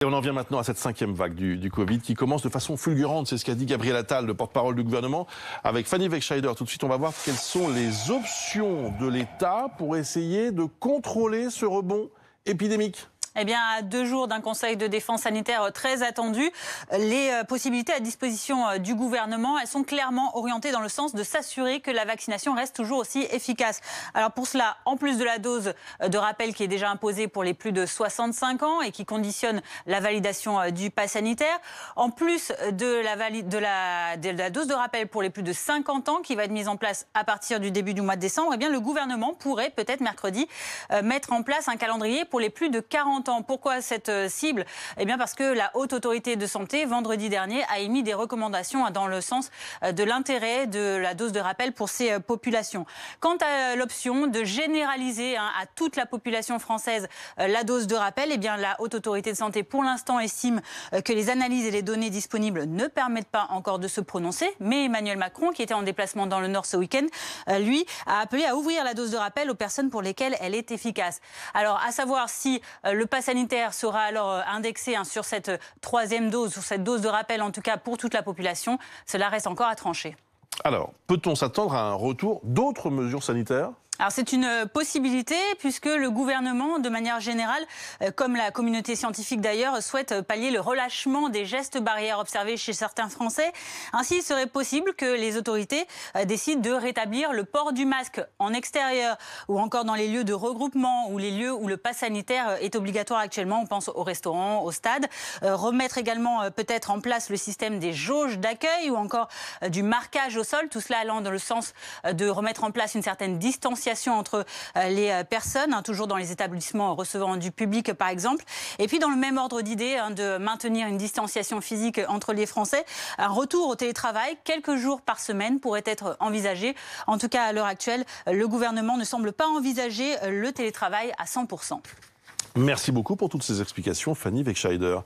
Et on en vient maintenant à cette cinquième vague du Covid qui commence de façon fulgurante. C'est ce qu'a dit Gabriel Attal, le porte-parole du gouvernement, avec Fanny Wegscheider. Tout de suite, on va voir quelles sont les options de l'État pour essayer de contrôler ce rebond épidémique. Eh bien, à 2 jours d'un conseil de défense sanitaire très attendu, les possibilités à disposition du gouvernement, elles sont clairement orientées dans le sens de s'assurer que la vaccination reste toujours aussi efficace. Alors pour cela, en plus de la dose de rappel qui est déjà imposée pour les plus de 65 ans et qui conditionne la validation du pass sanitaire, en plus de la dose de rappel pour les plus de 50 ans qui va être mise en place à partir du début du mois de décembre, eh bien le gouvernement pourrait peut-être mercredi mettre en place un calendrier pour les plus de 40 ans. Pourquoi cette cible? Eh bien parce que la Haute Autorité de Santé, vendredi dernier, a émis des recommandations dans le sens de l'intérêt de la dose de rappel pour ces populations. Quant à l'option de généraliser à toute la population française la dose de rappel, eh bien la Haute Autorité de Santé, pour l'instant, estime que les analyses et les données disponibles ne permettent pas encore de se prononcer. Mais Emmanuel Macron, qui était en déplacement dans le Nord ce week-end, lui, a appelé à ouvrir la dose de rappel aux personnes pour lesquelles elle est efficace. Alors, à savoir si le pass sanitaire sera alors indexé sur cette troisième dose, sur cette dose de rappel en tout cas pour toute la population, cela reste encore à trancher. Alors, peut-on s'attendre à un retour d'autres mesures sanitaires ? Alors c'est une possibilité puisque le gouvernement, de manière générale, comme la communauté scientifique d'ailleurs, souhaite pallier le relâchement des gestes barrières observés chez certains Français. Ainsi, il serait possible que les autorités décident de rétablir le port du masque en extérieur ou encore dans les lieux de regroupement ou les lieux où le pass sanitaire est obligatoire actuellement. On pense aux restaurants, aux stades. Remettre également peut-être en place le système des jauges d'accueil ou encore du marquage au sol. Tout cela allant dans le sens de remettre en place une certaine distanciation entre les personnes, toujours dans les établissements recevant du public par exemple. Et puis dans le même ordre d'idée, de maintenir une distanciation physique entre les Français, un retour au télétravail quelques jours par semaine pourrait être envisagé. En tout cas, à l'heure actuelle, le gouvernement ne semble pas envisager le télétravail à 100%. Merci beaucoup pour toutes ces explications, Fanny Wegscheider.